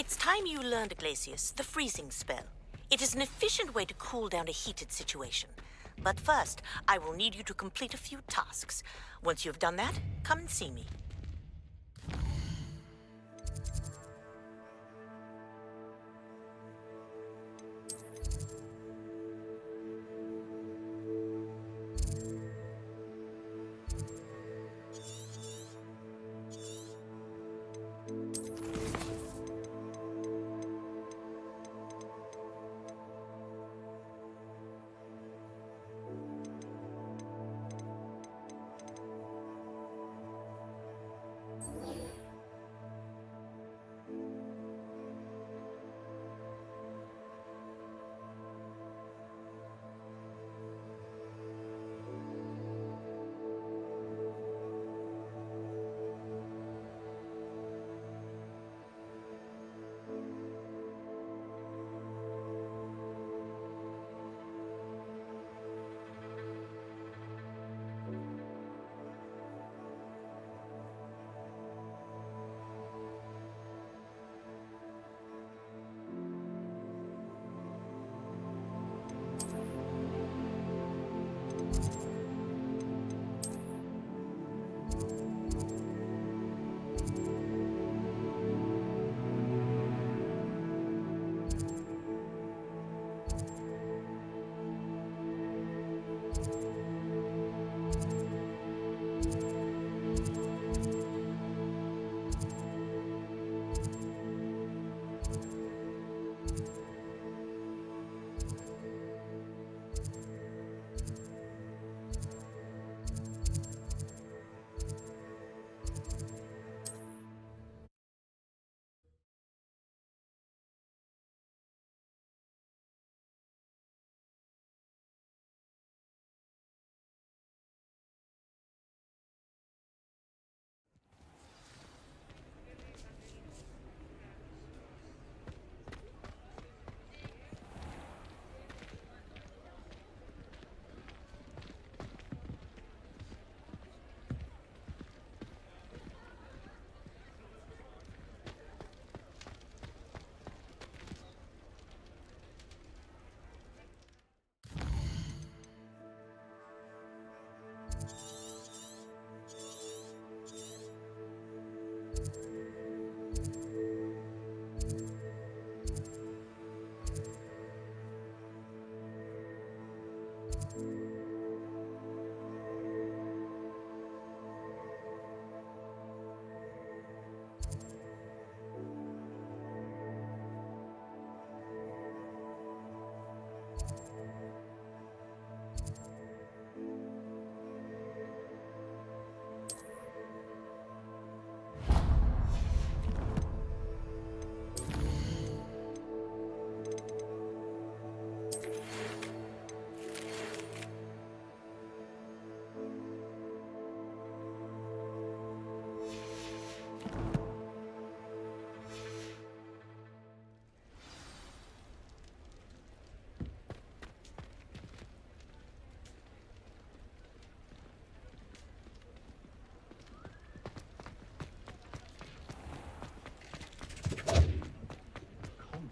It's time you learned, Glacius, the freezing spell. It is an efficient way to cool down a heated situation. But first, I will need you to complete a few tasks. Once you've done that, come and see me.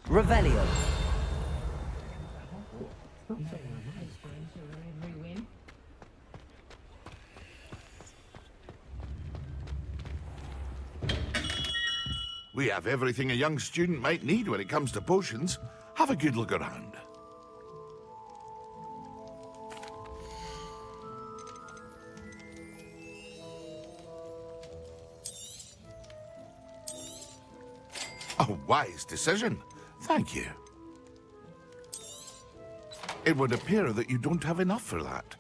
Revelio. We have everything a young student might need when it comes to potions. Have a good look around. A wise decision. Thank you. It would appear that you don't have enough for that.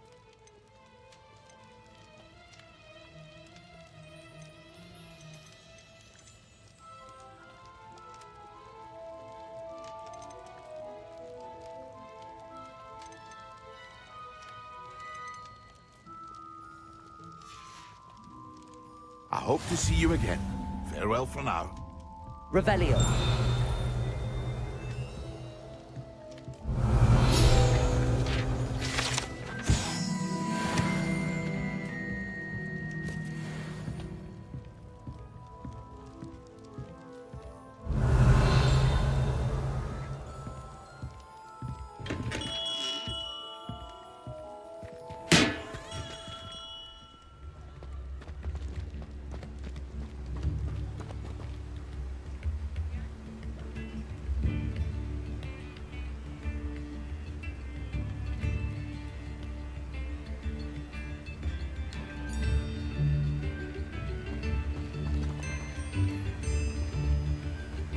hope to see you again. Farewell for now. Revelio.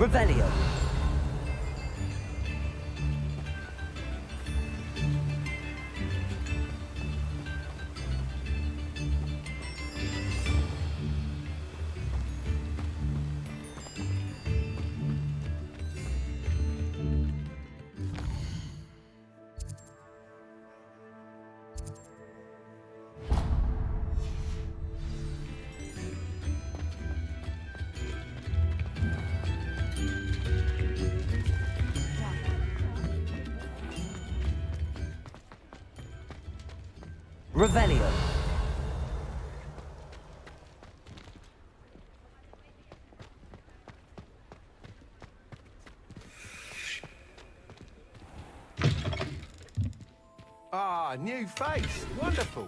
Revelio. Revelio. Ah, new face. Wonderful.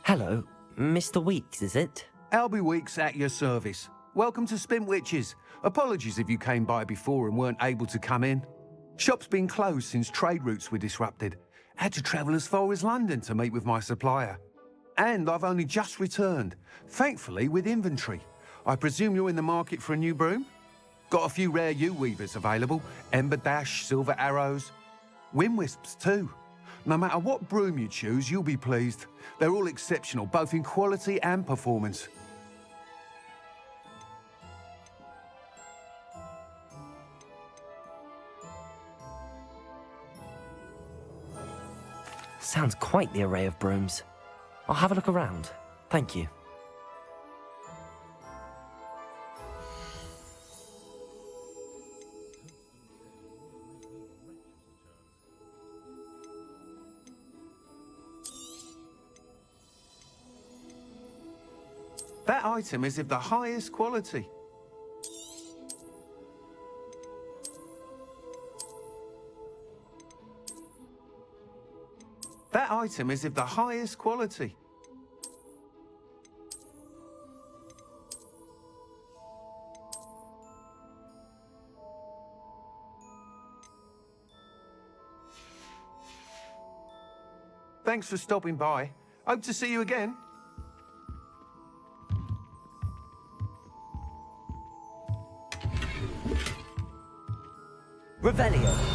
Hello, Mr. Weeks, is it? Albie Weeks at your service. Welcome to Spintwitches. Apologies if you came by before and weren't able to come in. Shop's been closed since trade routes were disrupted. Had to travel as far as London to meet with my supplier. And I've only just returned, thankfully with inventory. I presume you're in the market for a new broom? Got a few rare U-weavers available. Ember Dash, Silver Arrows. Wind Wisps too. No matter what broom you choose, you'll be pleased. They're all exceptional, both in quality and performance. Sounds quite the array of brooms. I'll have a look around. Thank you. That item is of the highest quality. That item is of the highest quality. Thanks for stopping by. Hope to see you again. Revelio.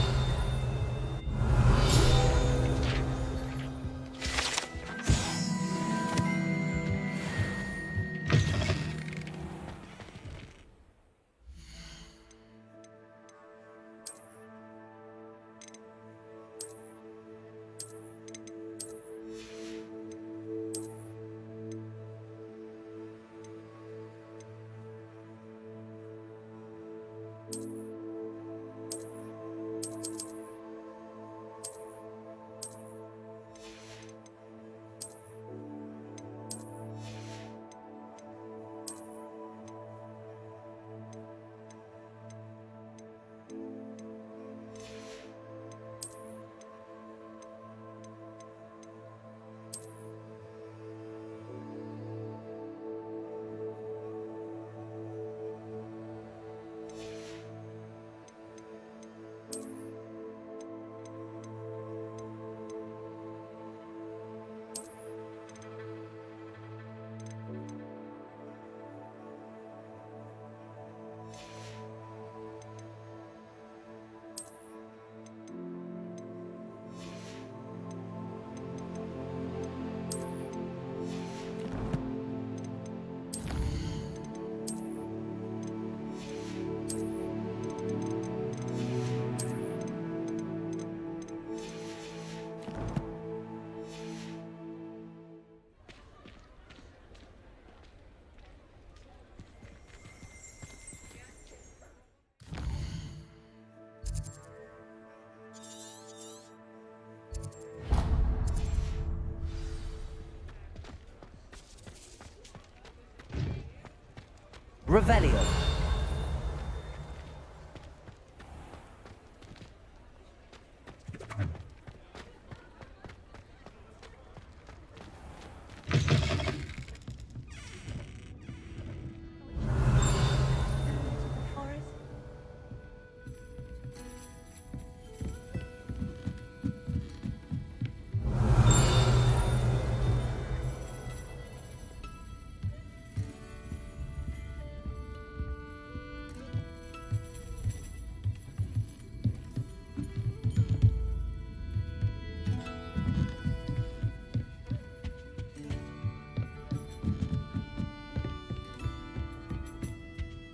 Revelio.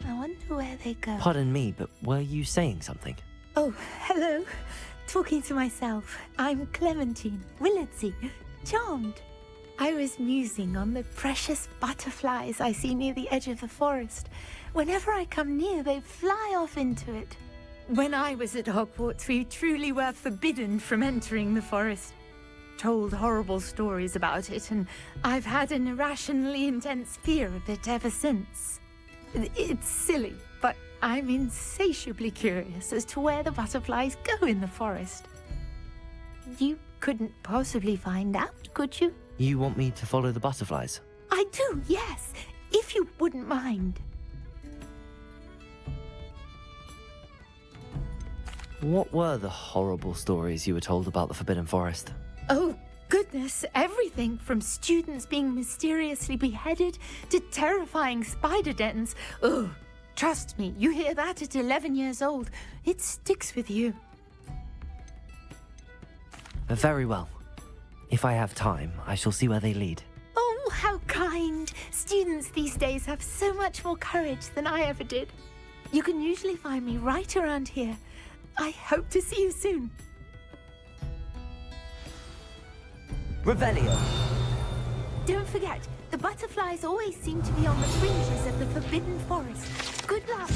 I wonder where they go. Pardon me, but were you saying something? Oh, hello. Talking to myself. I'm Clementine, Willardsey, charmed. I was musing on the precious butterflies I see near the edge of the forest. Whenever I come near, they fly off into it. When I was at Hogwarts, we truly were forbidden from entering the forest. Told horrible stories about it, and I've had an irrationally intense fear of it ever since. It's silly, but I'm insatiably curious as to where the butterflies go in the forest. You couldn't possibly find out, could you? You want me to follow the butterflies? I do, yes, if you wouldn't mind. What were the horrible stories you were told about the Forbidden Forest? Oh, goodness, everything from students being mysteriously beheaded to terrifying spider dens. Oh, trust me, you hear that at 11 years old, it sticks with you. Very well. If I have time, I shall see where they lead. Oh, how kind. Students these days have so much more courage than I ever did. You can usually find me right around here. I hope to see you soon. Revelio. Don't forget, the butterflies always seem to be on the fringes of the Forbidden Forest. Good luck.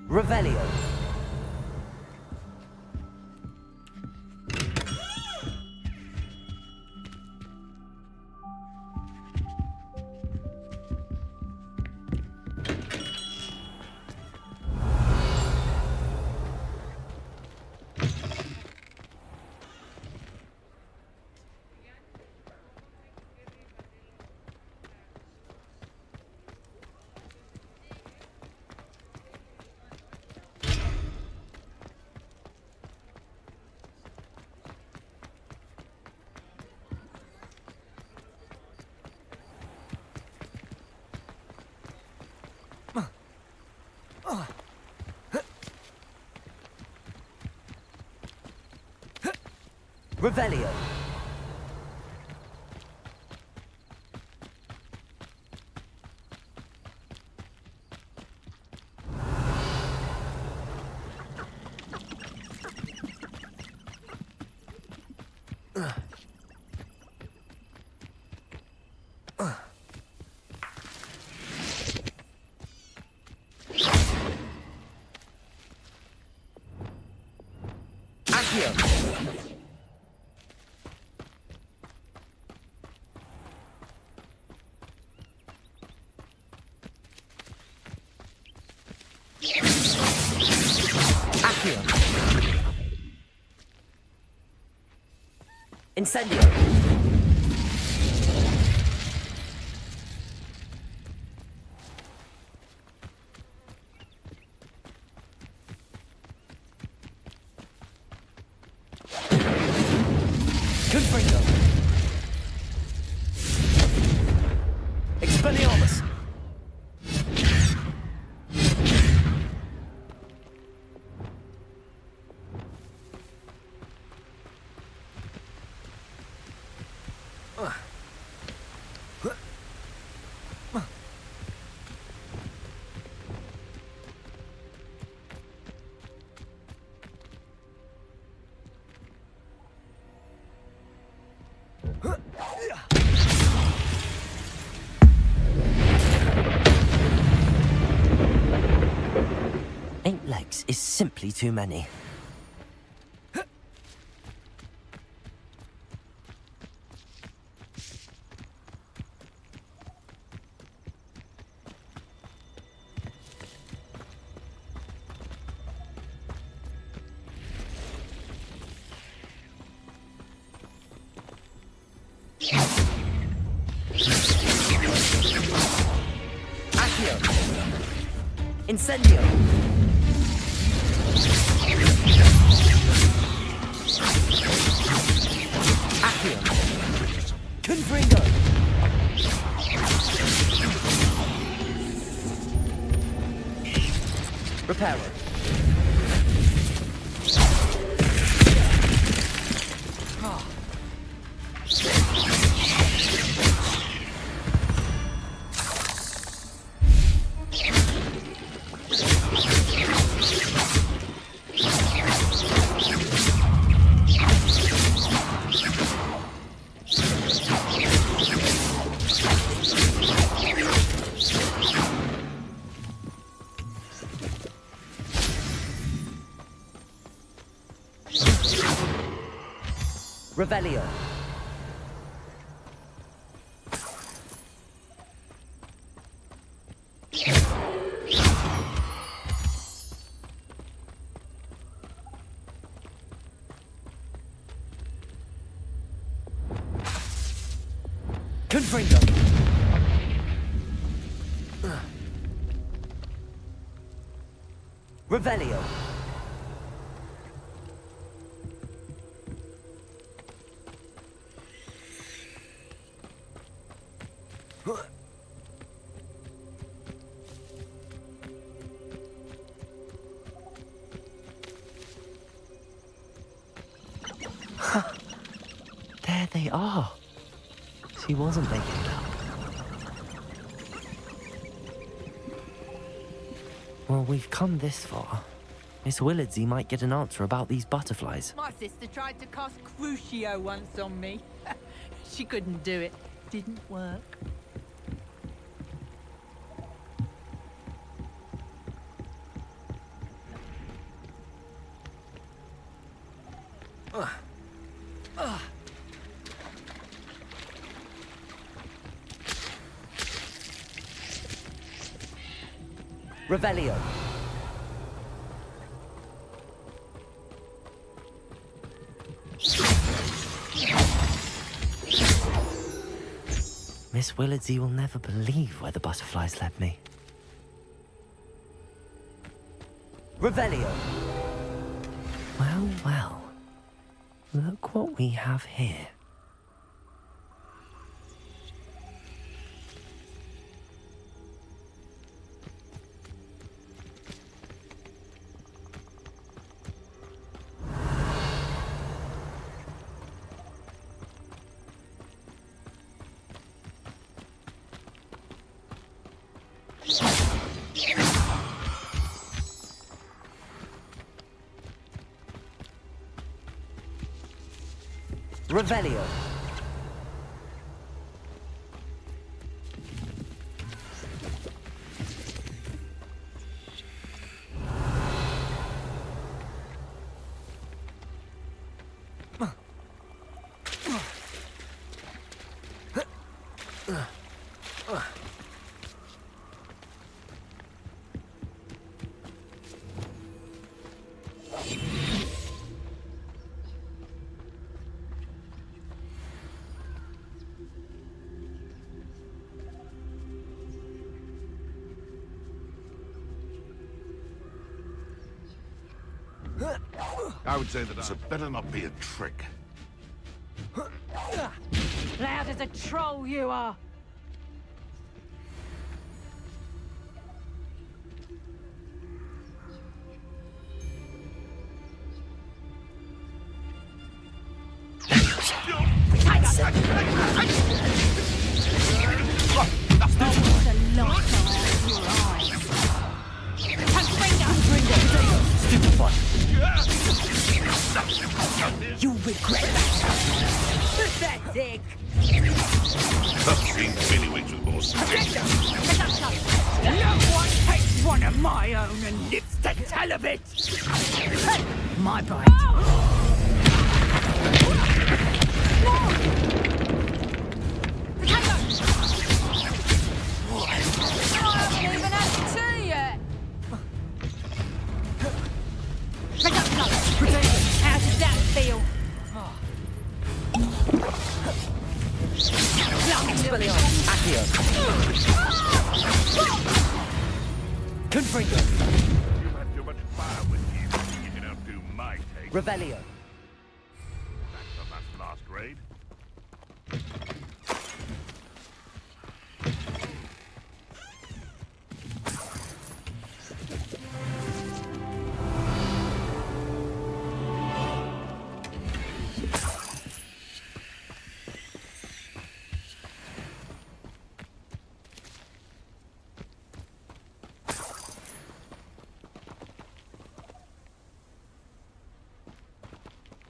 Revelio. Revelio. Accio. Incendio. Confringo. Expelliarmus. Eight legs is simply too many. Accio! Incendio! Accio! Confringo! Reparo! Revelio. Confringo. Revelio. There they are. She wasn't making it up. Well, we've come this far. Miss Willardsey might get an answer about these butterflies. My sister tried to cast Crucio once on me. She couldn't do it. Didn't work. Revelio. Miss Willardsey will never believe where the butterflies led me. Revelio. Well, well. Look what we have here. Revelio. I would say that it better not be a trick. Loud as a troll you are. You regret that! sick. I've seen Billywitch with more stick. No one takes one of my own and lives to tell of it. Hey, my bite. How does that feel? Expelliarmus. Accio. Confringo. You had too much fire with you. You can outdo my take. Revelio. Back from that last raid.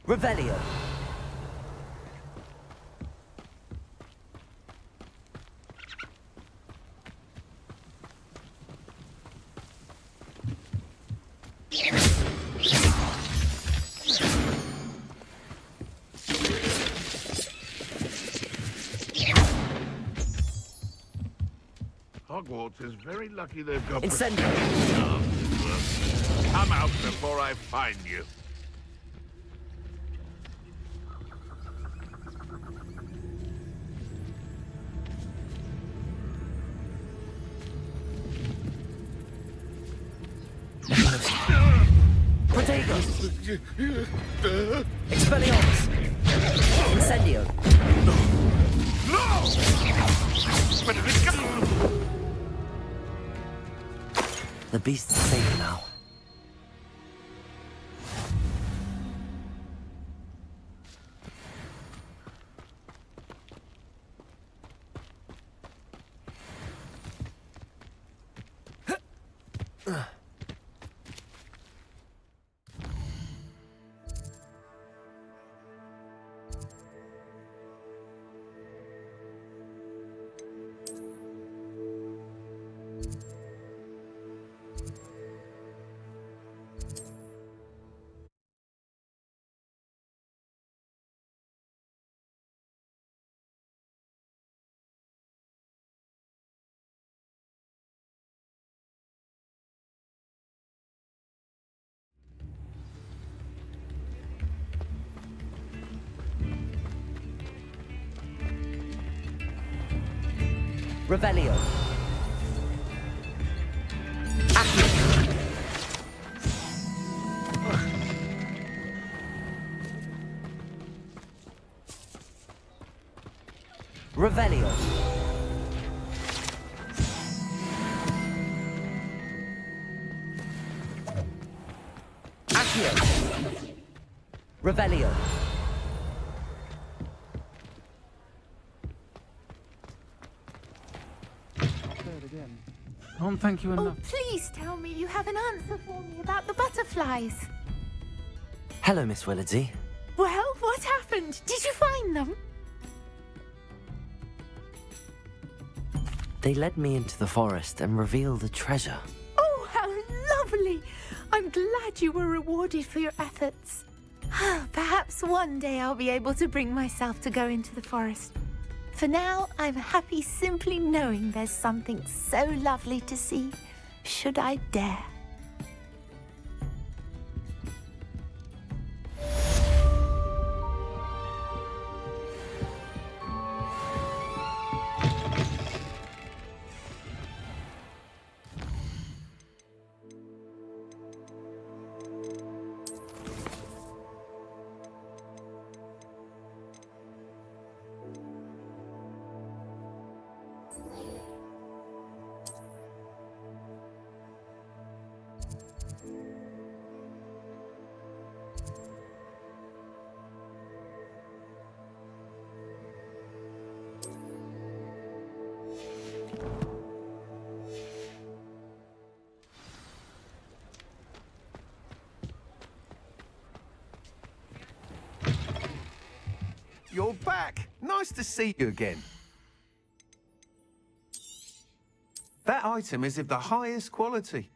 Revelio. Hogwarts is very lucky they've got... Incendio. Come out before I find you. Protego. Expelliarmus. Incendio. No! But if it comes... The beast is safe now. Revelio. Accio. Revelio. Accio. Revelio. Can't thank you Oh, enough. please tell me you have an answer for me about the butterflies. Hello, Miss Willardsey. Well, what happened? Did you find them? They led me into the forest and revealed a treasure. Oh, how lovely! I'm glad you were rewarded for your efforts. Perhaps one day I'll be able to bring myself to go into the forest. For now, I'm happy simply knowing there's something so lovely to see, should I dare. You're back! Nice to see you again. That item is of the highest quality.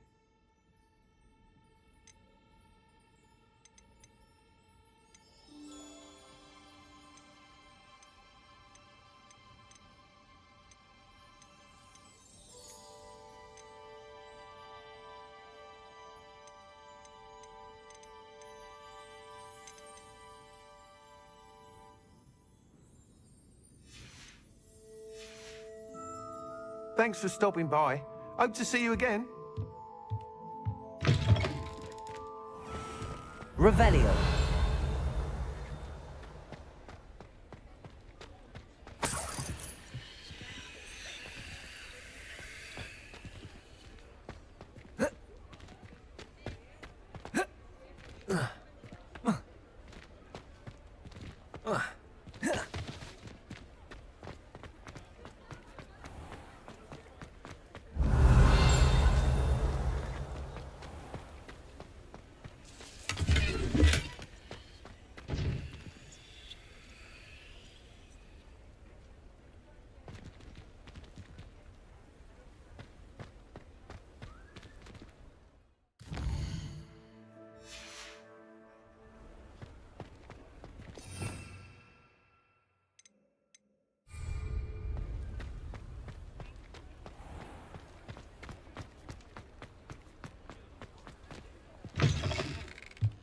Thanks for stopping by. Hope to see you again. Revelio.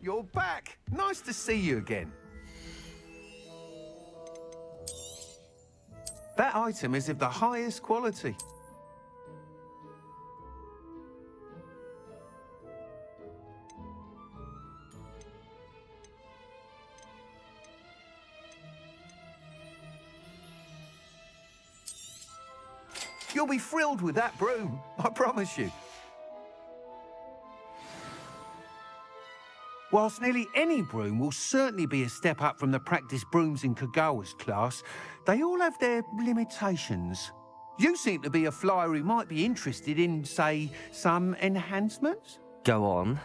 You're back. Nice to see you again. That item is of the highest quality. You'll be thrilled with that broom, I promise you. Whilst nearly any broom will certainly be a step up from the practice brooms in Kagawa's class, they all have their limitations. You seem to be a flyer who might be interested in, say, some enhancements? Go on.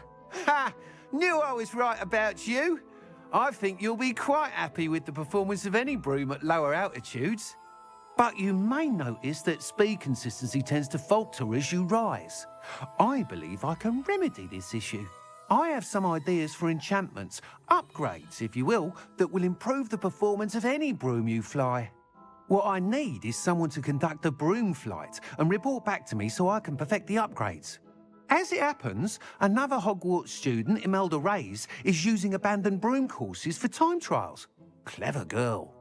Ha! Knew I was right about you. I think you'll be quite happy with the performance of any broom at lower altitudes. But you may notice that speed consistency tends to falter as you rise. I believe I can remedy this issue. I have some ideas for enchantments, upgrades, if you will, that will improve the performance of any broom you fly. What I need is someone to conduct a broom flight and report back to me so I can perfect the upgrades. As it happens, another Hogwarts student, Imelda Reyes, is using abandoned broom courses for time trials. Clever girl.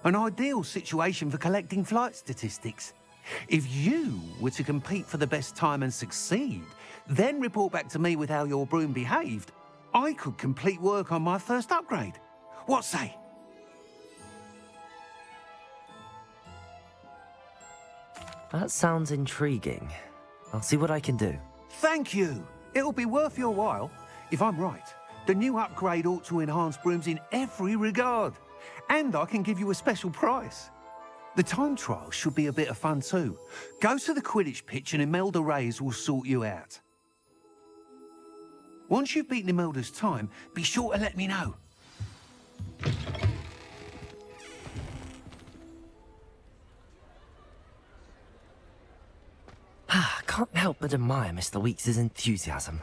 An ideal situation for collecting flight statistics. If you were to compete for the best time and succeed, then report back to me with how your broom behaved, I could complete work on my first upgrade. What say? That sounds intriguing. I'll see what I can do. Thank you. It'll be worth your while. If I'm right, the new upgrade ought to enhance brooms in every regard. And I can give you a special price. The time trial should be a bit of fun too. Go to the Quidditch pitch and Imelda Reyes will sort you out. Once you've beaten Imelda's time, be sure to let me know. Can't help but admire Mr. Weeks' enthusiasm.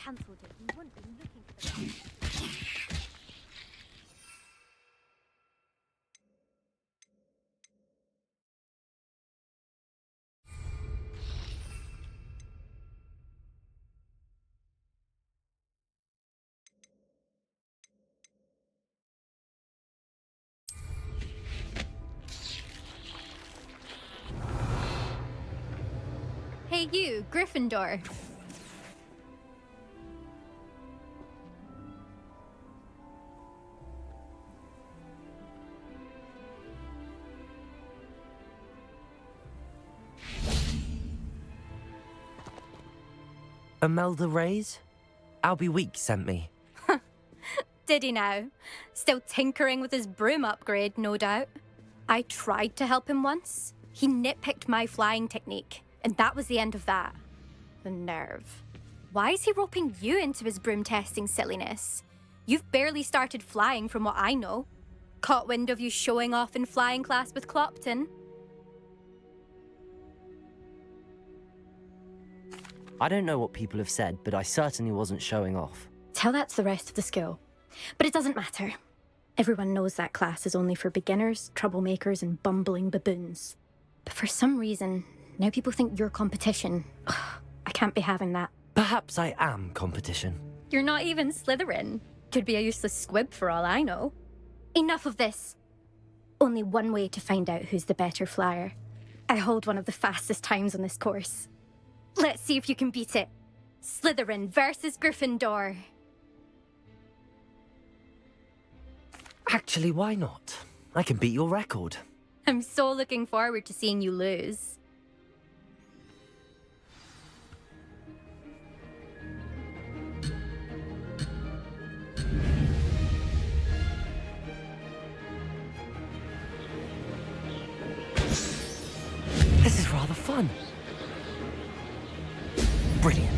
cancelled it, we wouldn't be looking for the Hey you, Gryffindor. Imelda Reyes? Albie Weeks sent me. Did he now? Still tinkering with his broom upgrade, no doubt. I tried to help him once. He nitpicked my flying technique, and that was the end of that. The nerve. Why is he roping you into his broom testing silliness? You've barely started flying from what I know. Caught wind of you showing off in flying class with Clopton. I don't know what people have said, but I certainly wasn't showing off. Tell that to the rest of the school. But it doesn't matter. Everyone knows that class is only for beginners, troublemakers, and bumbling baboons. But for some reason, now people think you're competition. Ugh, I can't be having that. Perhaps I am competition. You're not even Slytherin. Could be a useless squib for all I know. Enough of this. Only one way to find out who's the better flyer. I hold one of the fastest times on this course. Let's see if you can beat it. Slytherin versus Gryffindor. Actually, why not? I can beat your record. I'm so looking forward to seeing you lose. This is rather fun. Brilliant.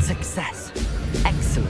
Success. Excellent.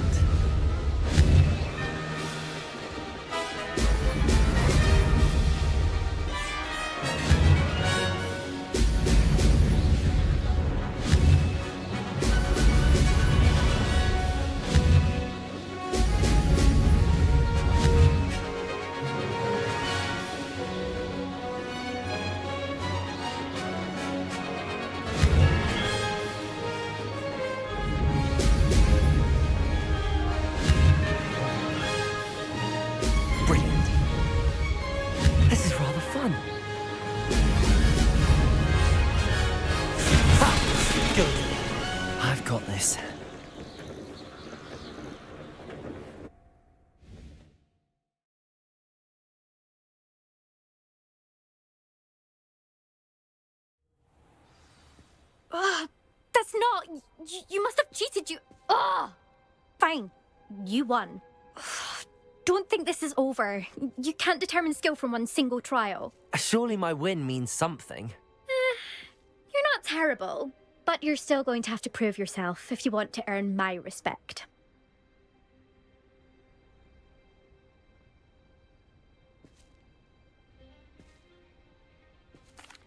Got this. That's not... You must have cheated, you... Fine. You won. Don't think this is over. You can't determine skill from one single trial. Surely my win means something. You're not terrible. But you're still going to have to prove yourself if you want to earn my respect.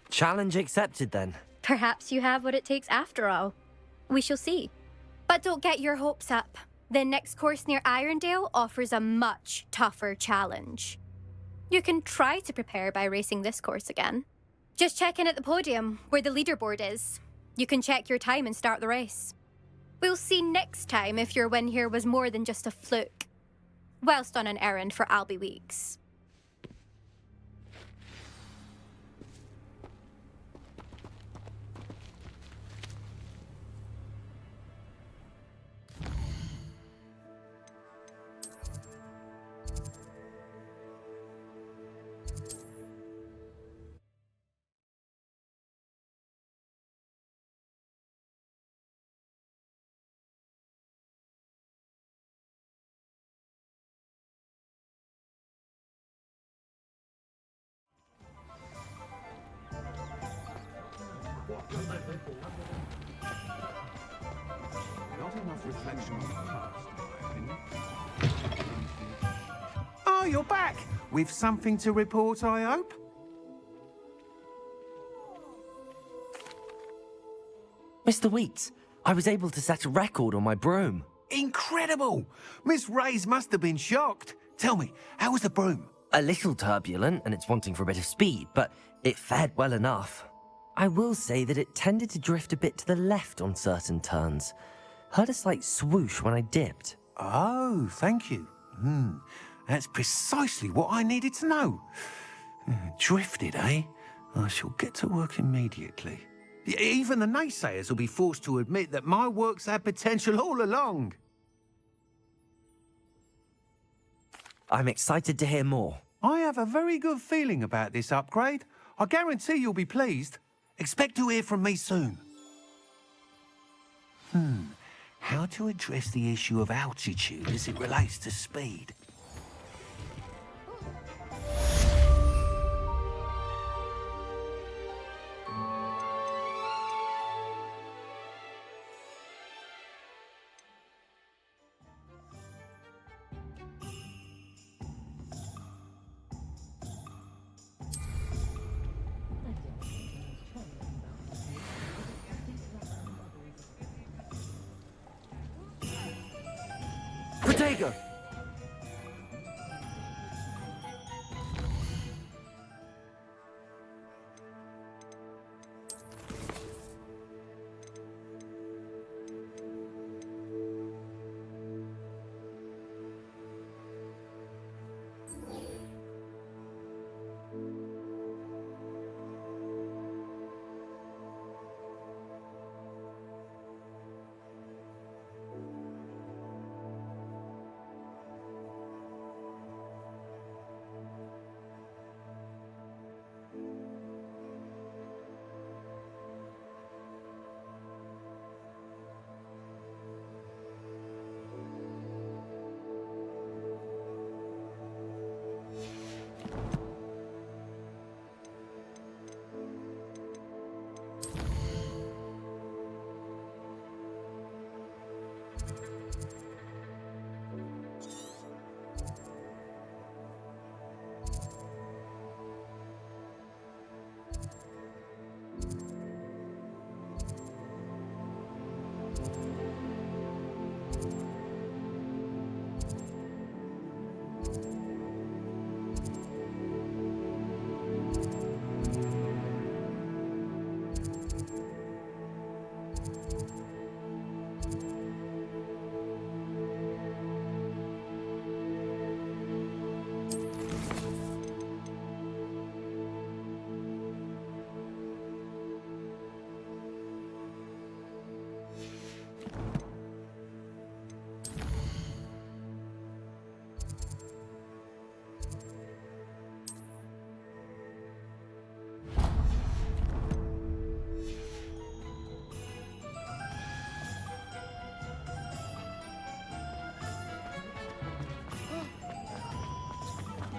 Challenge accepted then. Perhaps you have what it takes after all. We shall see. But don't get your hopes up. The next course near Irondale offers a much tougher challenge. You can try to prepare by racing this course again. Just check in at the podium, where the leaderboard is. You can check your time and start the race. We'll see next time if your win here was more than just a fluke. Whilst on an errand for Albie Weeks. Not enough reflection on the past, in my opinion. Oh, you're back! With something to report, I hope? Mr. Weeks, I was able to set a record on my broom. Incredible! Miss Reyes must have been shocked. Tell me, how was the broom? A little turbulent and it's wanting for a bit of speed, but it fared well enough. I will say that it tended to drift a bit to the left on certain turns. Heard a slight swoosh when I dipped. Oh, thank you. That's precisely what I needed to know. Drifted, eh? I shall get to work immediately. Even the naysayers will be forced to admit that my work's had potential all along. I'm excited to hear more. I have a very good feeling about this upgrade. I guarantee you'll be pleased. Expect to hear from me soon. How to address the issue of altitude as it relates to speed? Protego!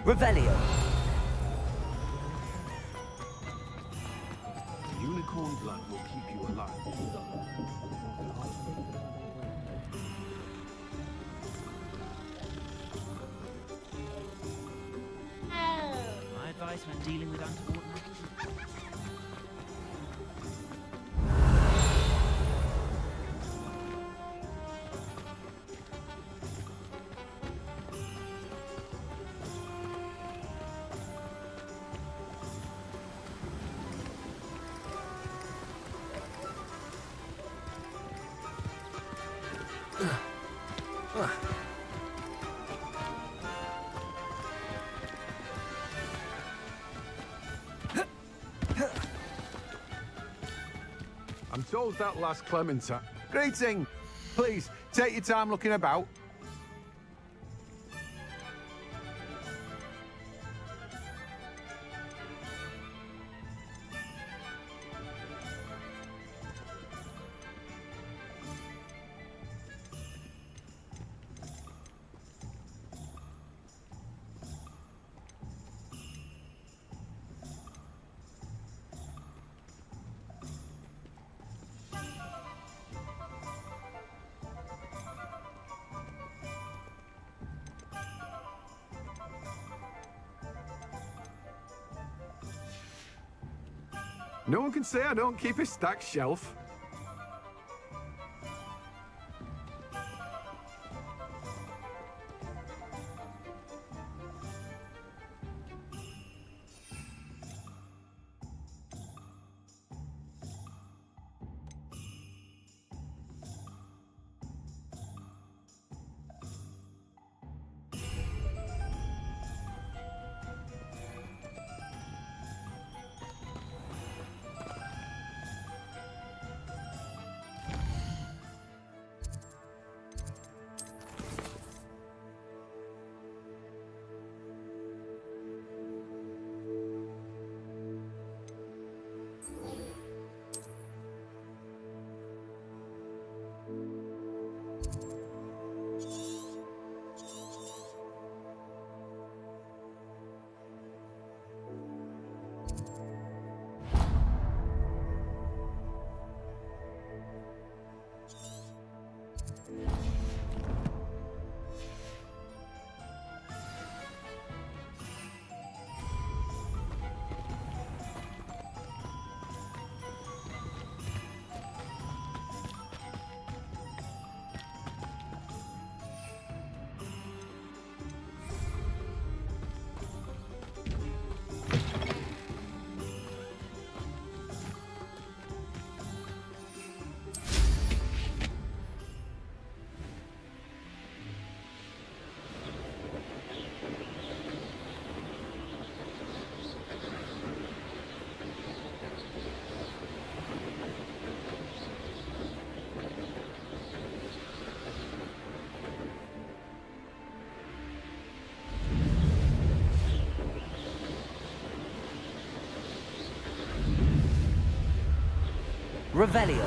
Revelio. Unicorn blood will keep you alive. My advice when dealing with untoward matters. I'm told that last Clementine. Greeting! Please, take your time looking about. No one can say I don't keep a stacked shelf. Revelio.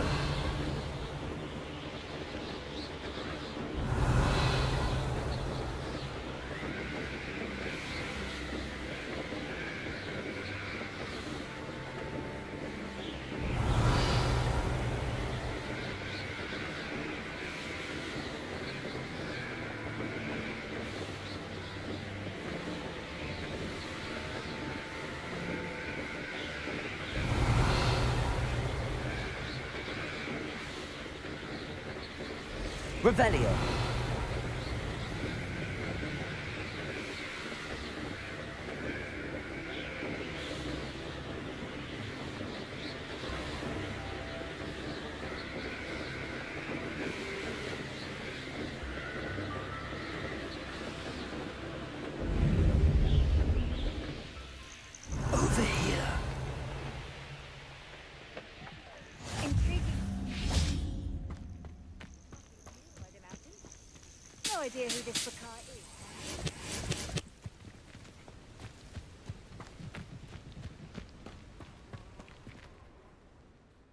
Revelio. Over here. No idea who this Bakar is.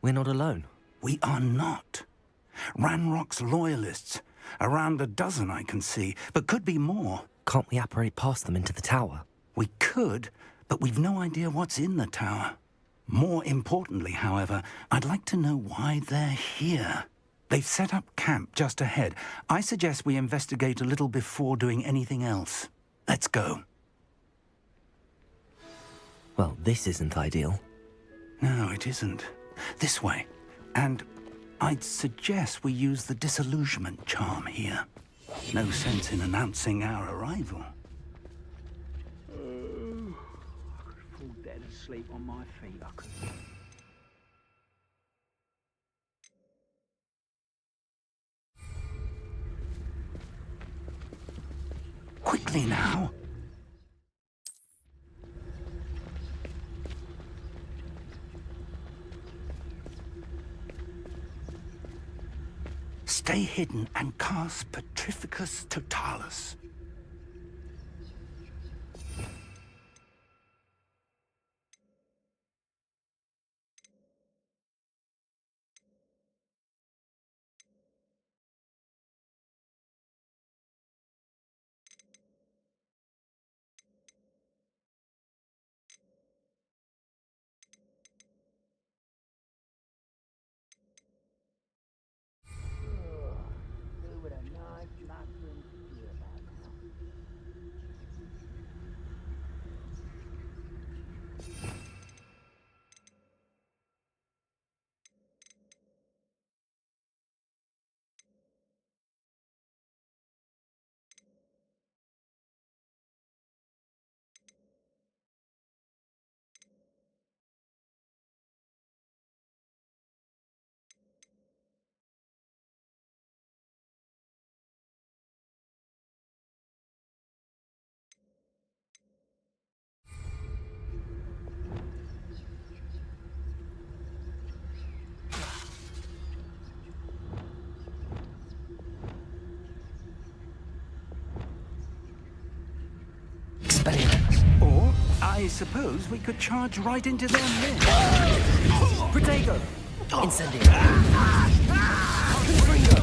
We're not alone. We are not. Ranrock's loyalists. Around a dozen I can see, but could be more. Can't we apparate past them into the tower? We could, but we've no idea what's in the tower. More importantly, however, I'd like to know why they're here. They've set up camp just ahead. I suggest we investigate a little before doing anything else. Let's go. Well, this isn't ideal. No, it isn't. This way. And I'd suggest we use the disillusionment charm here. No sense in announcing our arrival. I could fall dead asleep on my feet, I could. Quickly now. Stay hidden and cast Petrificus Totalis. Who would a nice bathroom to hear about now? Or, I suppose we could charge right into their midst. Protego! Incendio! Confringo!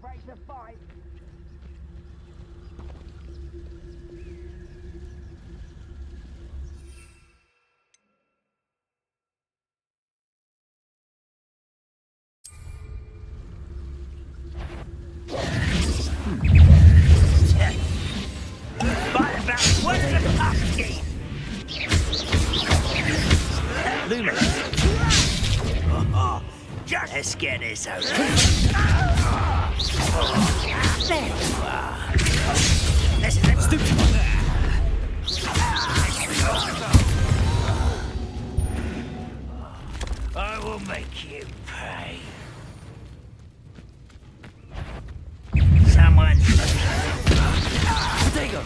Break the fight. Let's get this over. I will make you pay. Someone. Protego!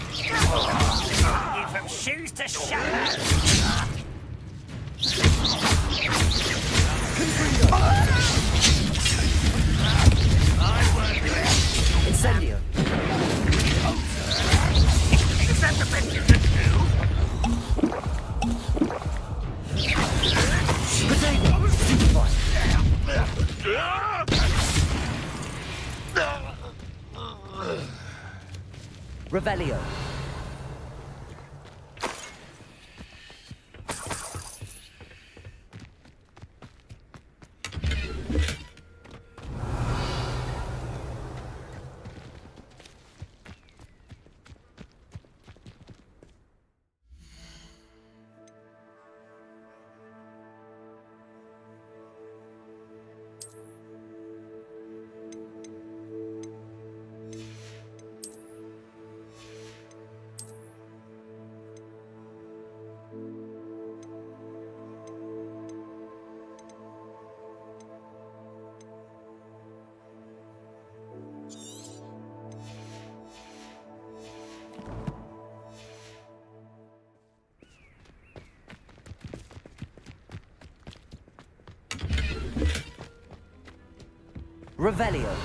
You from shoes to shadows. Incendio! Is that the best you can do? Protego! Stupefy! Revelio! Revelio!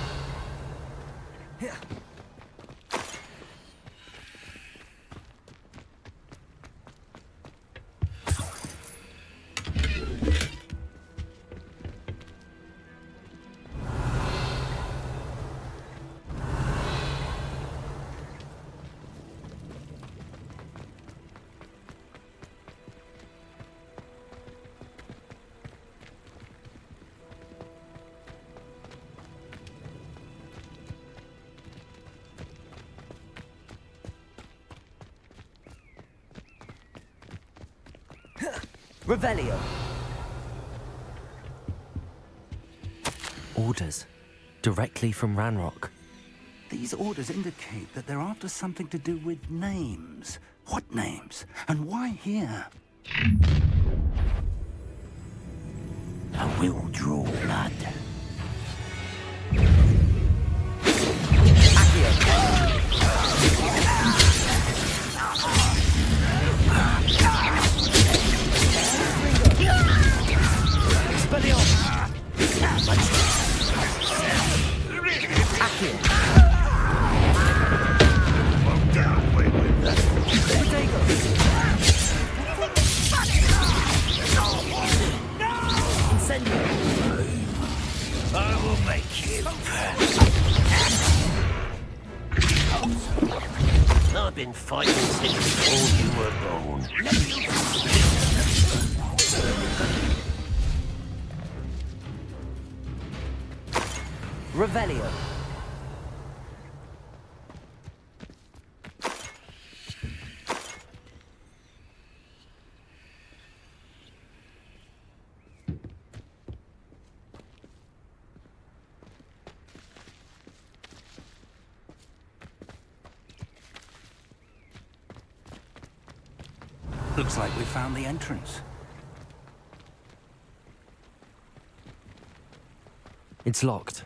Revelio! Orders. Directly from Ranrock. These orders indicate that they're after something to do with names. What names? And why here? I will draw blood. I will make you. I've been fighting since before you were born. Revelio. Looks like we found the entrance. It's locked.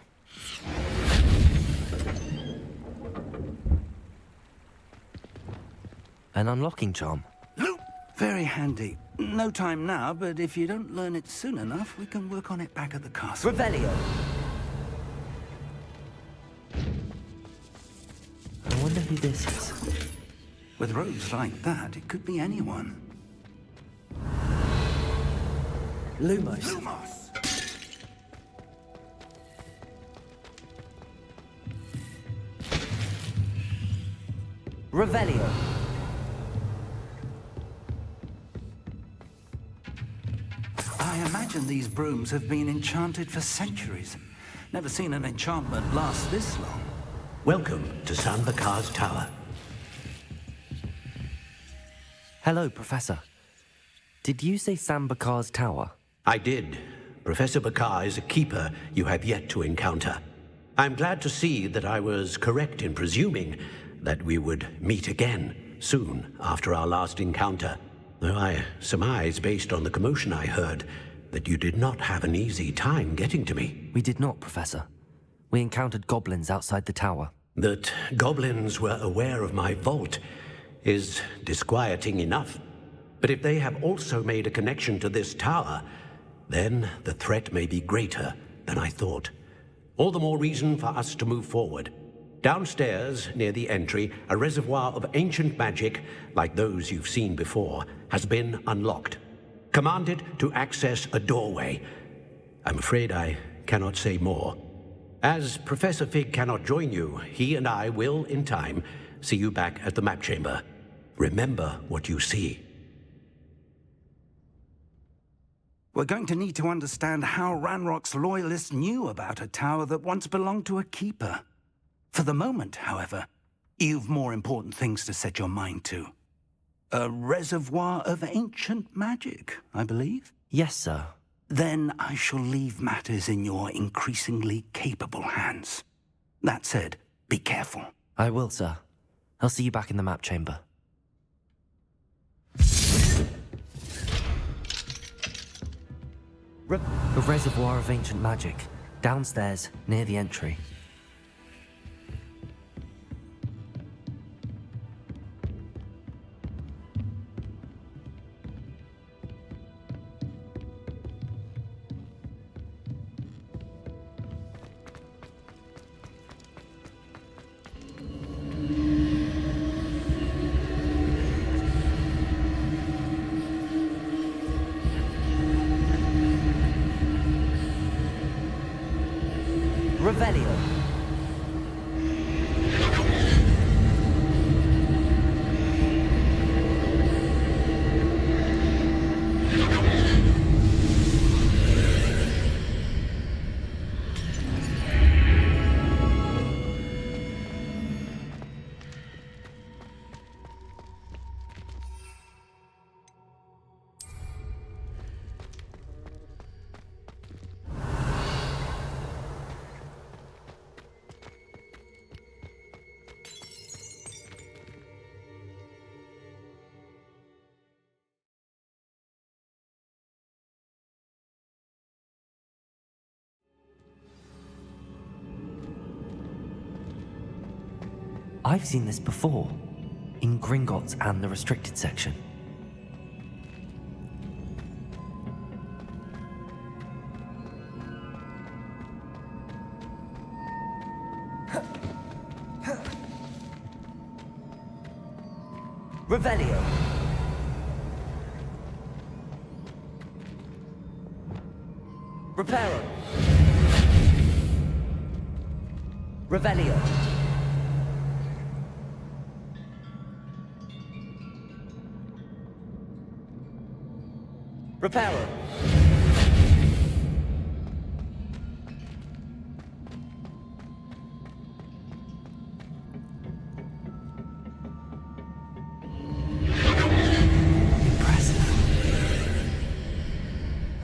An unlocking charm. Very handy. No time now, but if you don't learn it soon enough, we can work on it back at the castle. Revelio. I wonder who this is. With robes like that, it could be anyone. Lumos. Revelio. I imagine these brooms have been enchanted for centuries. Never seen an enchantment last this long. Welcome to San Bakar's Tower. Hello, Professor. Did you say Sam Bakar's tower? I did. Professor Bakar is a keeper you have yet to encounter. I'm glad to see that I was correct in presuming that we would meet again soon after our last encounter. Though I surmise, based on the commotion I heard, that you did not have an easy time getting to me. We did not, Professor. We encountered goblins outside the tower. That goblins were aware of my vault is disquieting enough. But if they have also made a connection to this tower, then the threat may be greater than I thought. All the more reason for us to move forward. Downstairs, near the entry, a reservoir of ancient magic, like those you've seen before, has been unlocked. Commanded to access a doorway. I'm afraid I cannot say more. As Professor Fig cannot join you, he and I will, in time, see you back at the map chamber. Remember what you see. We're going to need to understand how Ranrock's loyalists knew about a tower that once belonged to a keeper. For the moment, however, you've more important things to set your mind to. A reservoir of ancient magic, I believe? Yes, sir. Then I shall leave matters in your increasingly capable hands. That said, be careful. I will, sir. I'll see you back in the map chamber. A reservoir of ancient magic, downstairs, near the entry. Revelio. I've seen this before, in Gringotts and the restricted section. Revelio. Reparo. Revelio. Reparo.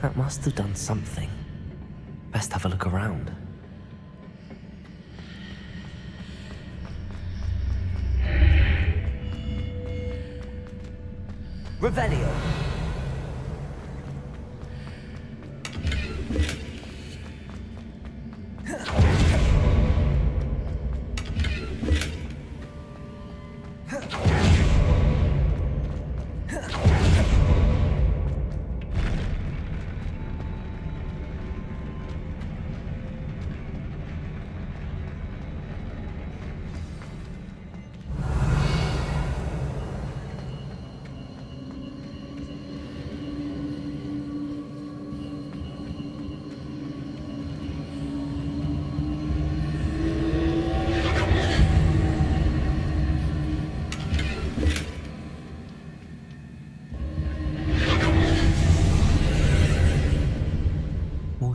That must have done something. Best have a look around. Revelio.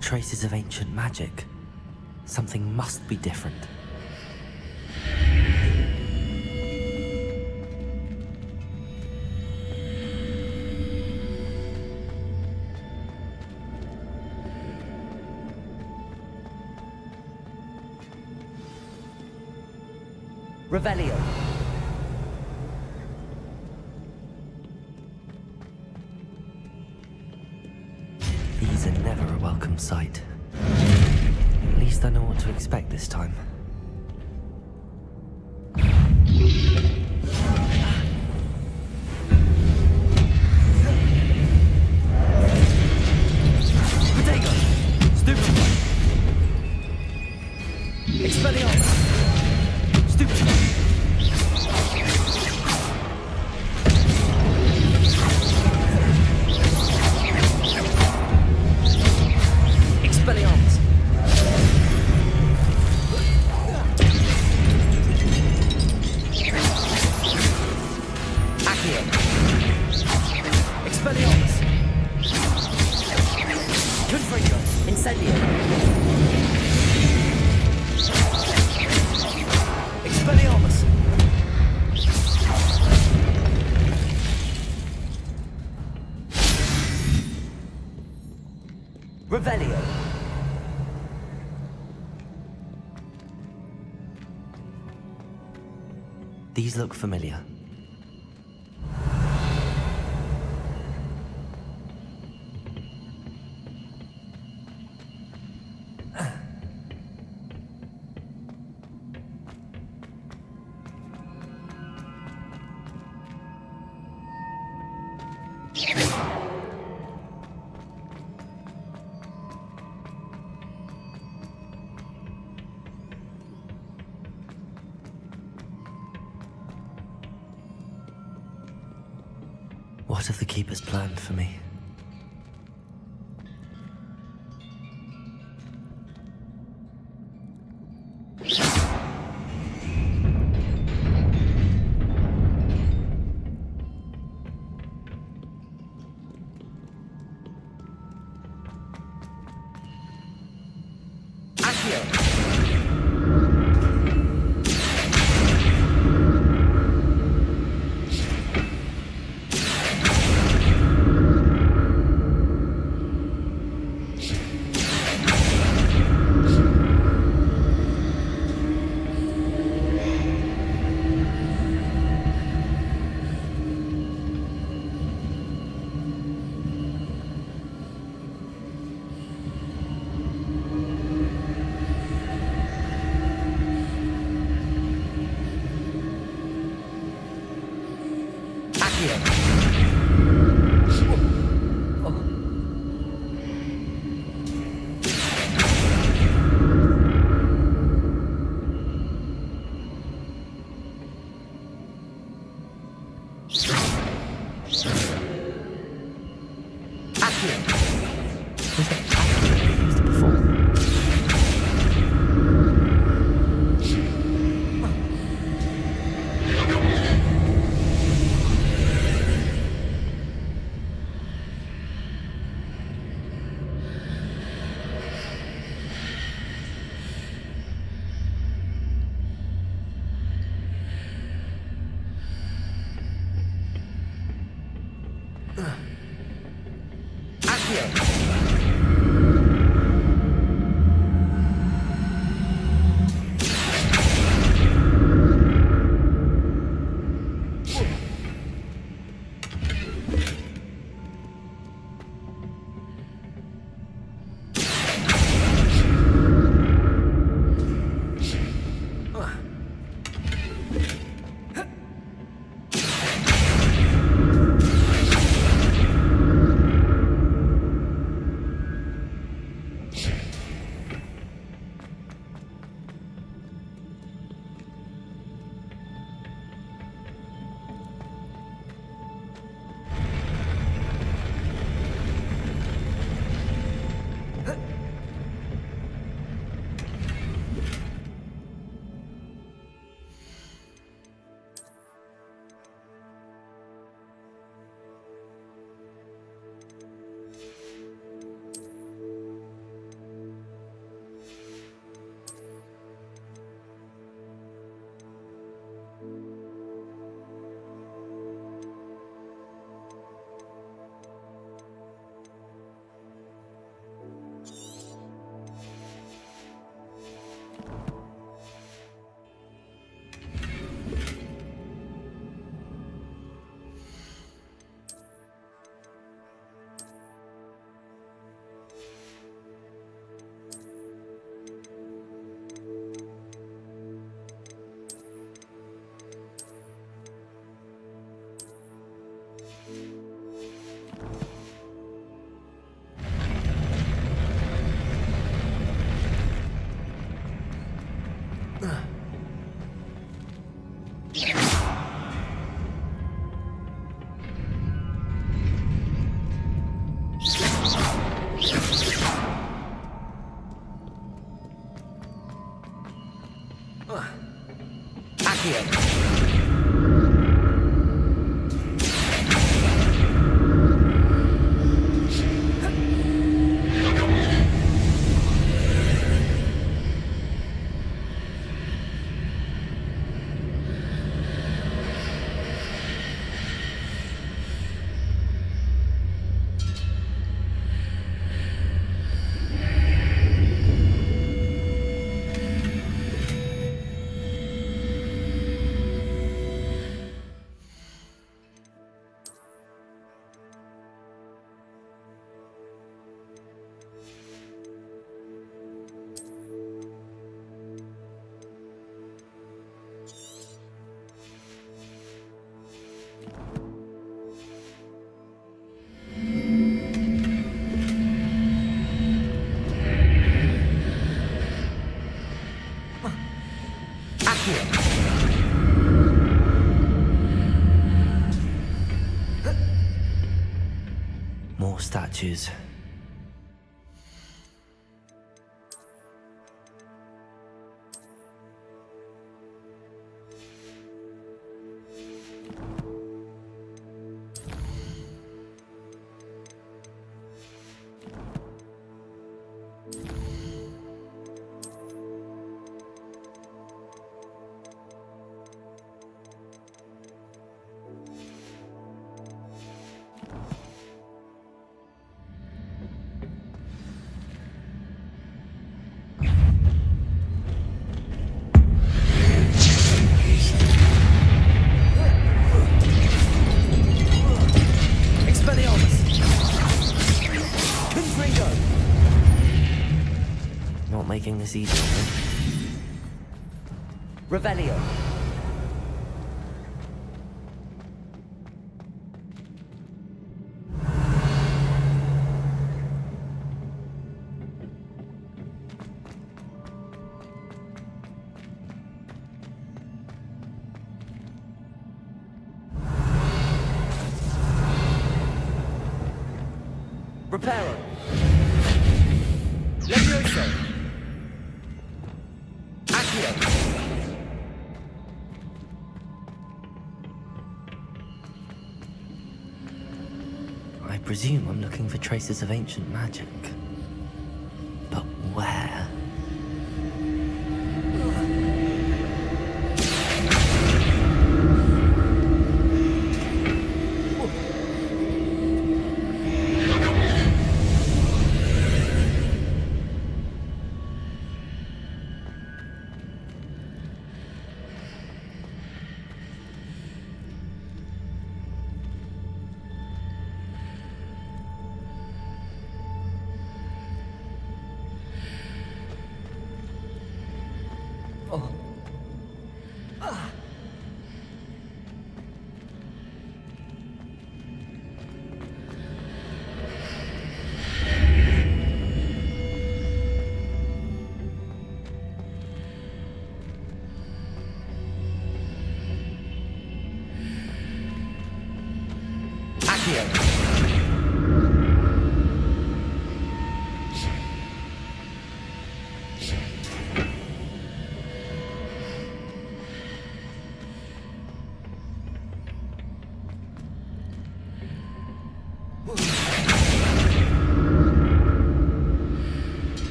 Traces of ancient magic. Something must be different. Revelio. These are never a welcome sight. At least I know what to expect this time. Potato! Stupid one! Expelliarmus! Stupid one! Expelliarmus! Accio! Expelliarmus! Confringo! Incendio! Expelliarmus! Revelio! These look familiar. What have the Keepers planned for me? More statues. Making this easy, Revelio. Reparo. Levioso. Accio. I presume I'm looking for traces of ancient magic. But where?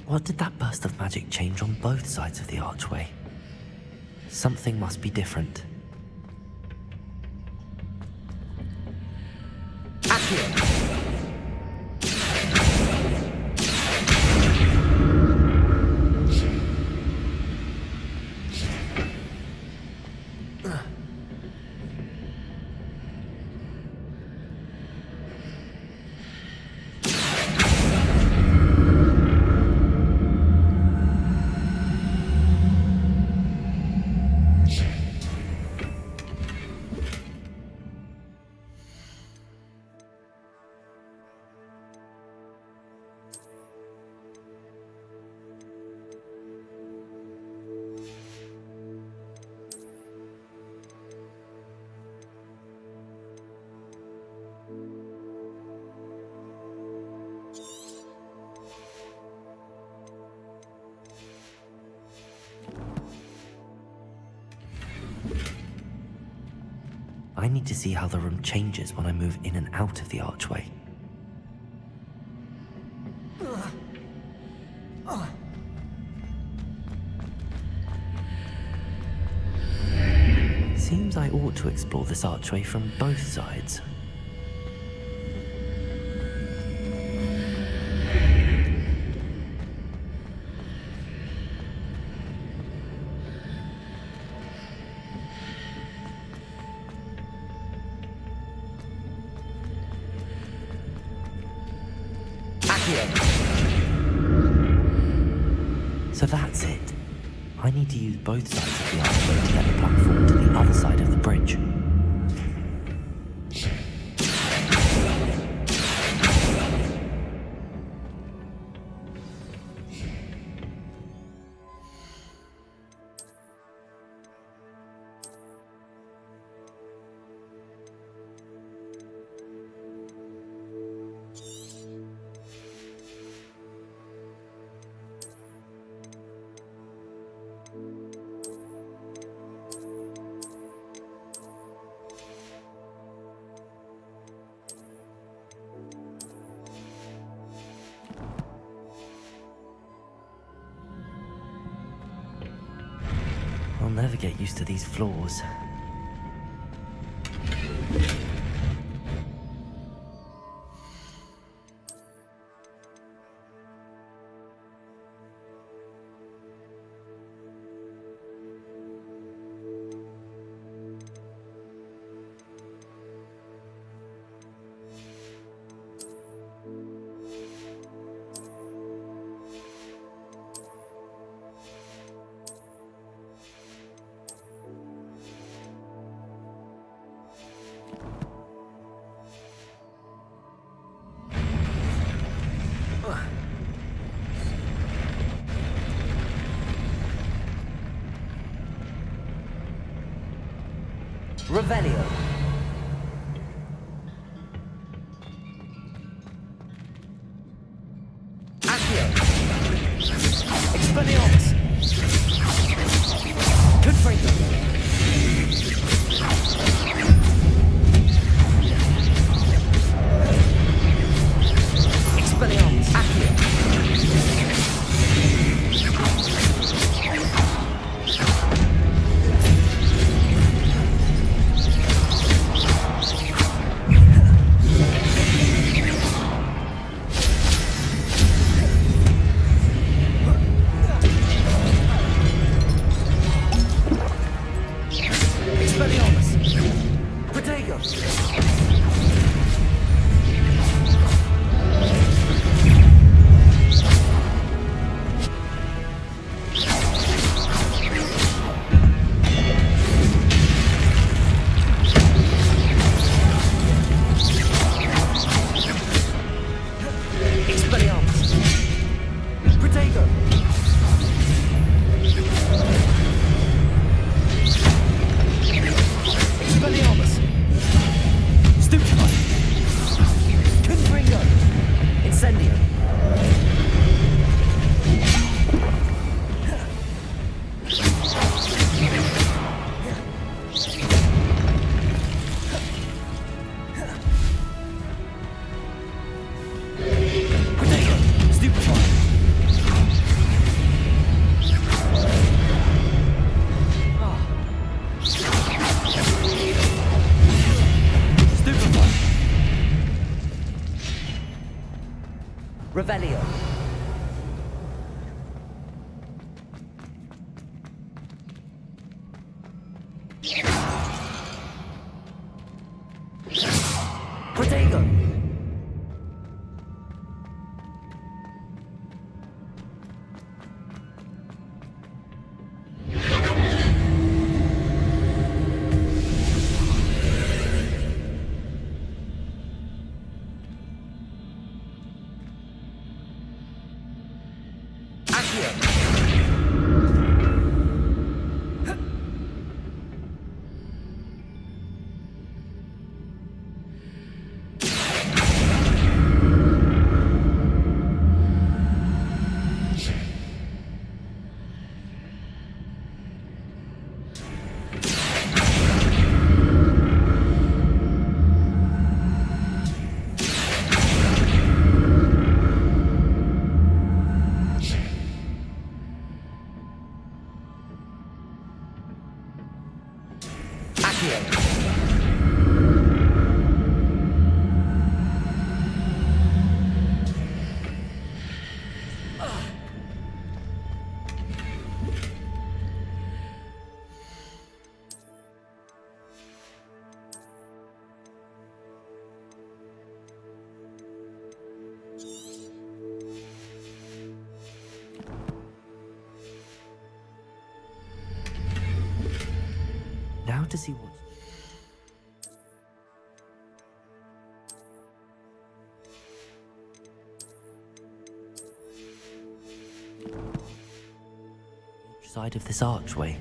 What did that burst of magic change on both sides of the archway? Something must be different. Accio! I need to see how the room changes when I move in and out of the archway. Seems I ought to explore this archway from both sides. So that's it. I need to use both sides of the archway to get the platform to the other side of the bridge. I'll never get used to these floors. Revelio. Accio. Expelliarmus. Confronting. Expelliarmus. Accio. Revelio. Protego. Now does he want? Which side of this archway?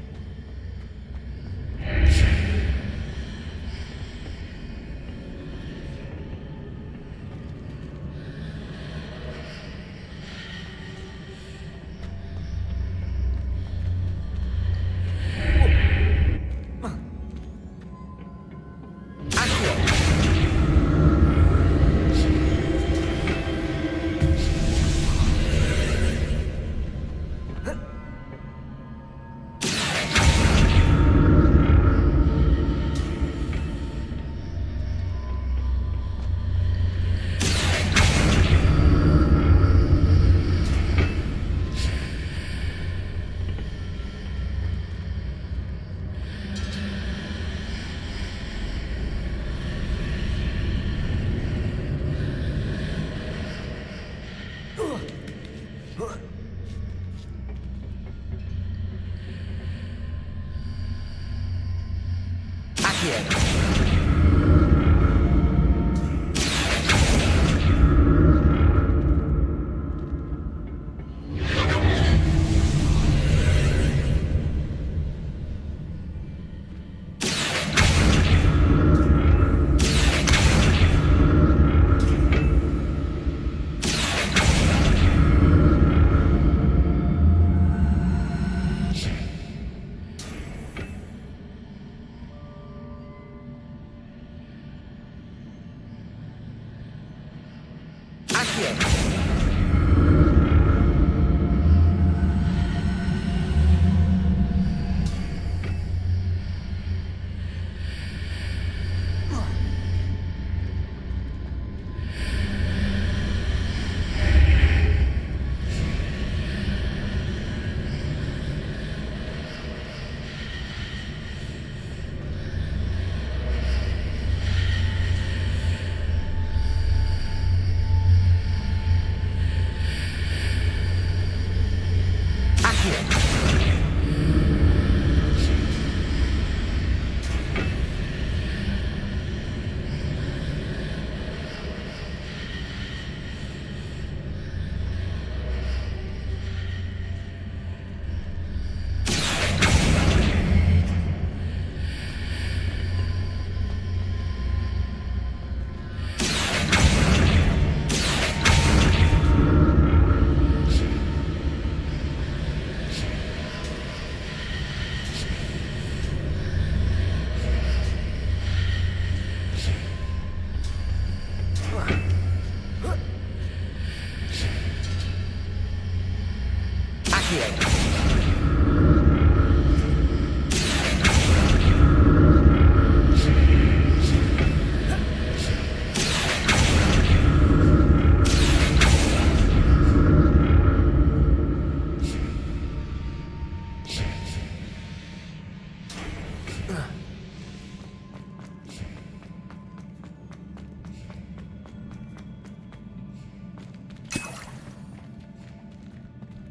Initiate.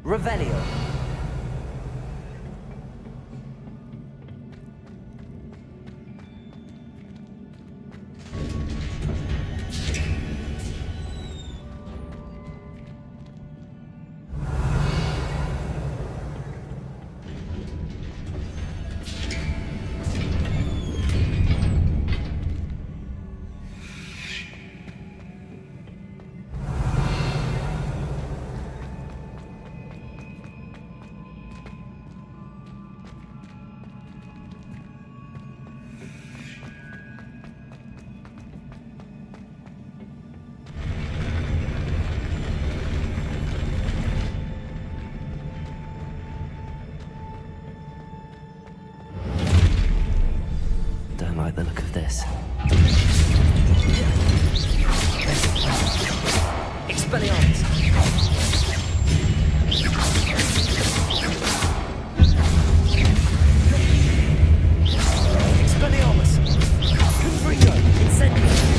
Revelio. Don't like the look of this. Expelliarmus! Expelliarmus! Confringo! Incendio!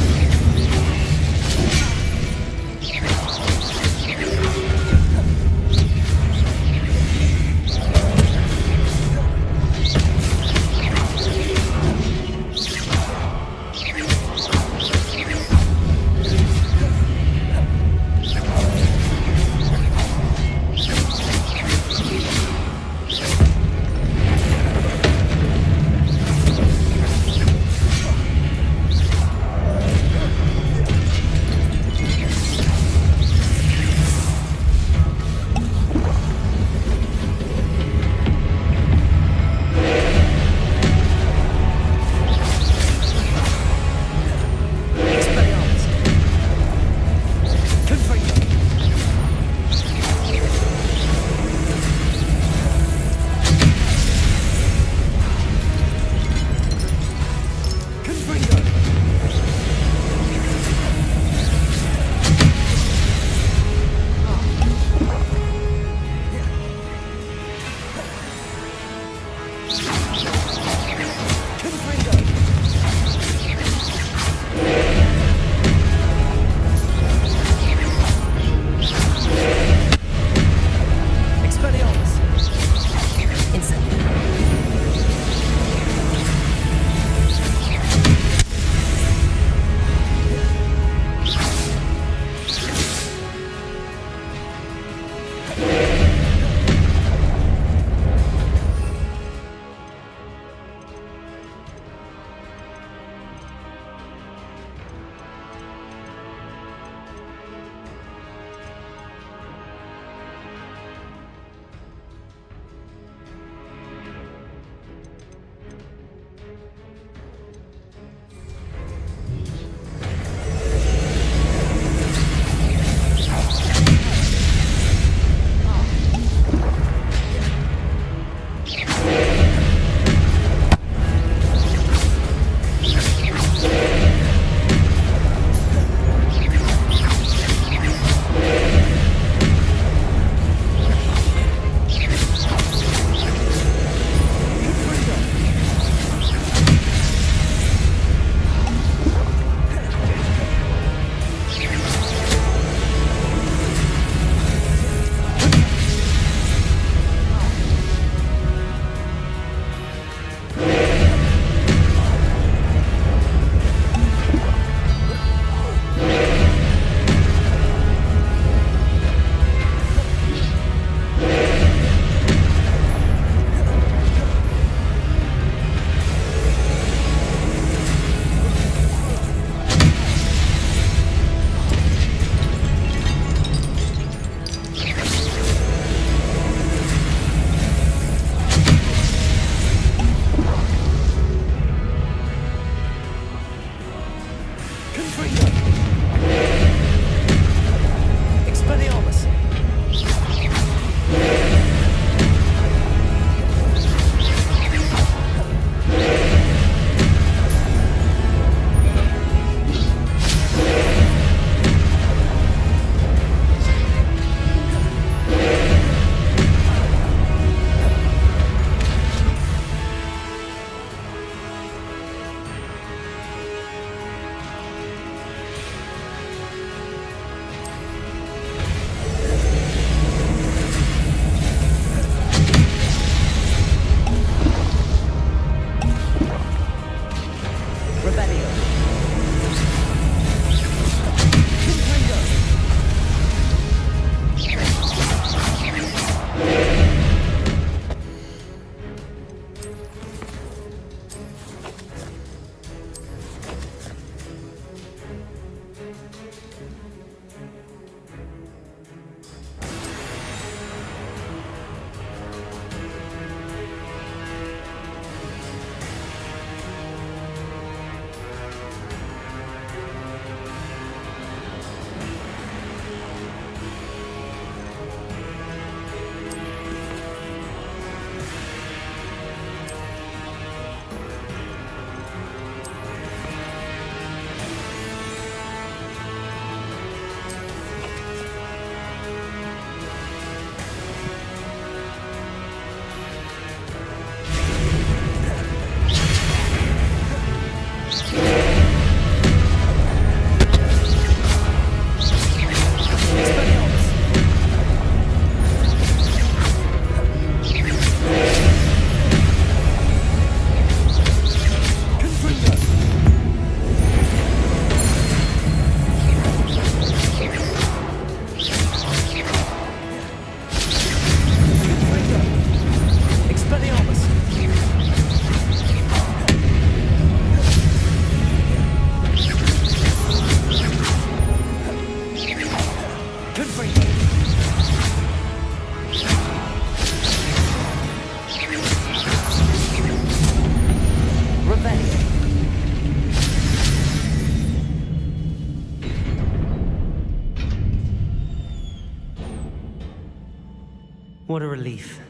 what a relief.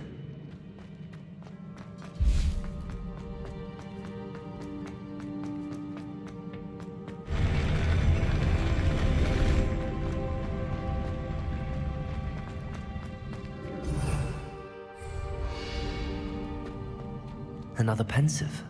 Another pensive.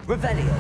Revelio.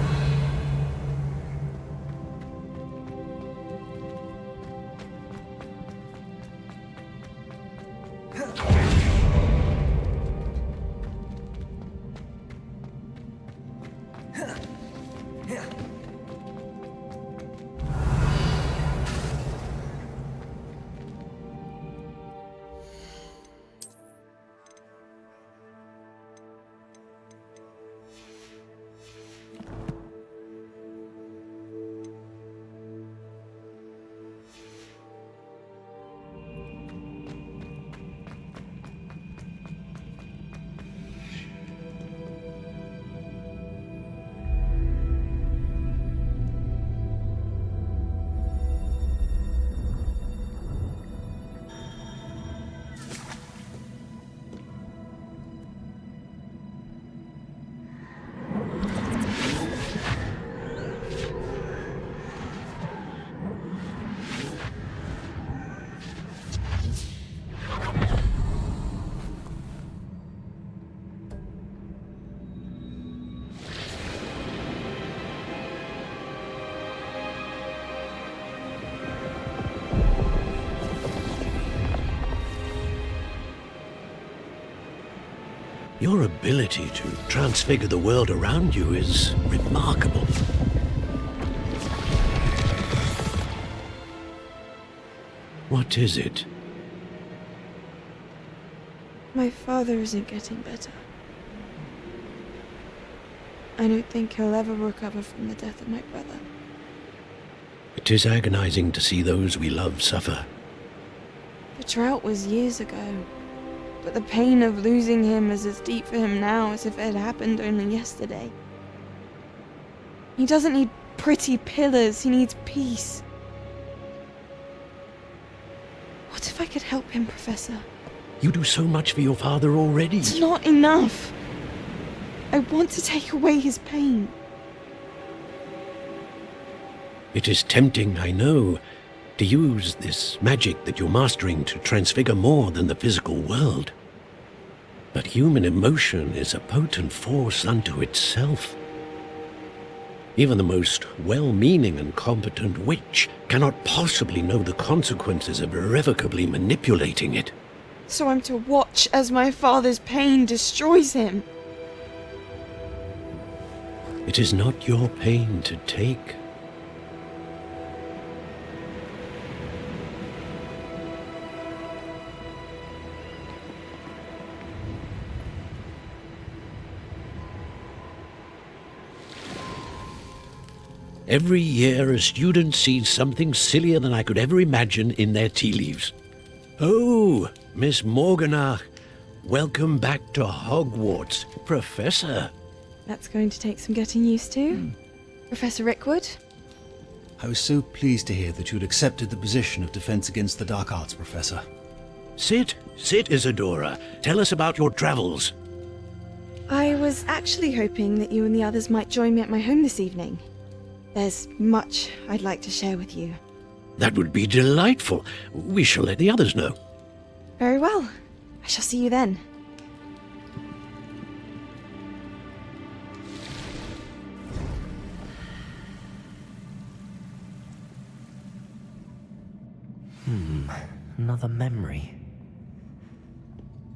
Your ability to transfigure the world around you is remarkable. What is it? My father isn't getting better. I don't think he'll ever recover from the death of my brother. It is agonizing to see those we love suffer. The drought was years ago, but the pain of losing him is as deep for him now as if it had happened only yesterday. He doesn't need pretty pillars, he needs peace. What if I could help him, Professor? You do so much for your father already. It's not enough. I want to take away his pain. It is tempting, I know, to use this magic that you're mastering to transfigure more than the physical world. But human emotion is a potent force unto itself. Even the most well-meaning and competent witch cannot possibly know the consequences of irrevocably manipulating it. So I'm to watch as my father's pain destroys him. It is not your pain to take. Every year a student sees something sillier than I could ever imagine in their tea leaves. Oh, Miss Morganach, welcome back to Hogwarts, Professor. That's going to take some getting used to. Professor Rickwood? I was so pleased to hear that you'd accepted the position of Defense Against the Dark Arts, Professor. Sit, Isadora. Tell us about your travels. I was actually hoping that you and the others might join me at my home this evening. There's much I'd like to share with you. That would be delightful. We shall let the others know. Very well. I shall see you then. Another memory.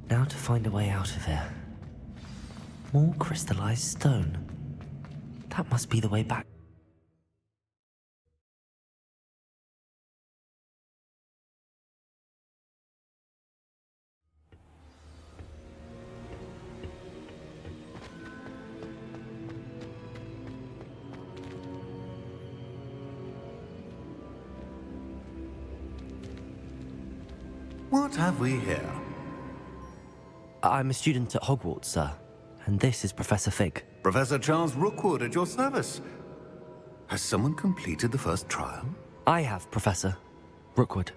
Now to find a way out of here. More crystallized stone. That must be the way back. What have we here? I'm a student at Hogwarts, sir. And this is Professor Fig. Professor Charles Rookwood at your service. Has someone completed the first trial? I have, Professor Rookwood.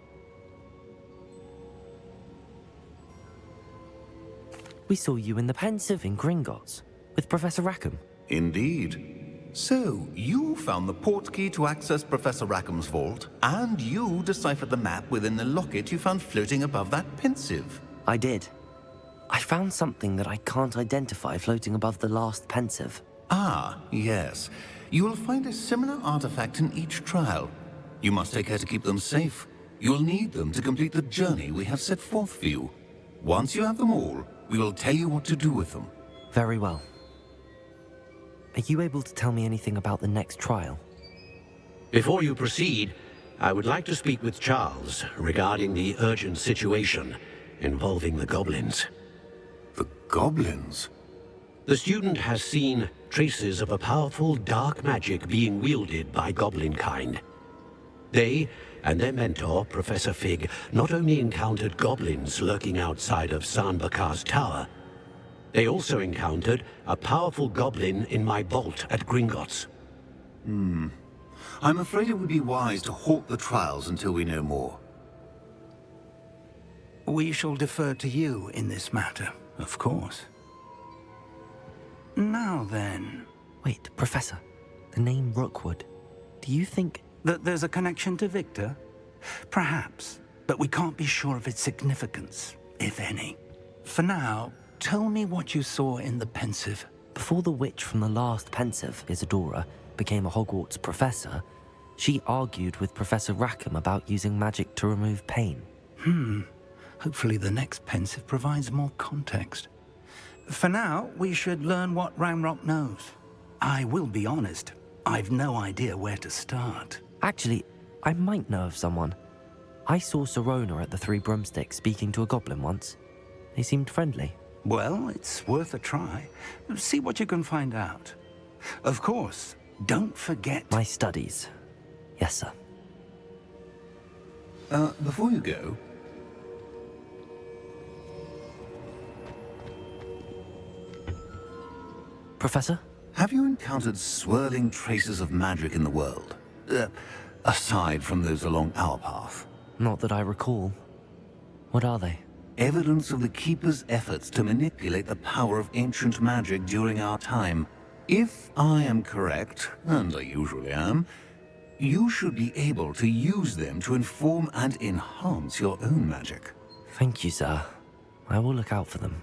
We saw you in the Pensive in Gringotts with Professor Rackham. Indeed. So, you found the portkey to access Professor Rackham's vault, and you deciphered the map within the locket you found floating above that Pensive. I did. I found something that I can't identify floating above the last Pensive. Ah, yes. You will find a similar artifact in each trial. You must take care to keep them safe. You'll need them to complete the journey we have set forth for you. Once you have them all, we will tell you what to do with them. Very well. Are you able to tell me anything about the next trial? Before you proceed, I would like to speak with Charles regarding the urgent situation involving the goblins. The goblins? The student has seen traces of a powerful dark magic being wielded by goblin kind. They and their mentor, Professor Fig, not only encountered goblins lurking outside of Sanbakar's tower, they also encountered a powerful goblin in my vault at Gringotts. I'm afraid it would be wise to halt the trials until we know more. We shall defer to you in this matter, of course. Now then... Wait, Professor. The name Rookwood. Do you think... that there's a connection to Victor? Perhaps, but we can't be sure of its significance, if any. For now, tell me what you saw in the Pensive. Before the witch from the last Pensive, Isadora, became a Hogwarts professor, she argued with Professor Rackham about using magic to remove pain. Hopefully the next Pensive provides more context. For now, we should learn what Ramrock knows. I will be honest, I've no idea where to start. Actually, I might know of someone. I saw Sirona at the Three Broomsticks speaking to a goblin once. They seemed friendly. Well, it's worth a try. See what you can find out. Of course, don't forget... My studies. Yes, sir. Before you go... Professor? Have you encountered swirling traces of magic in the world? Aside from those along our path? Not that I recall. What are they? Evidence of the Keeper's efforts to manipulate the power of ancient magic during our time. If I am correct, and I usually am, you should be able to use them to inform and enhance your own magic. Thank you, sir. I will look out for them.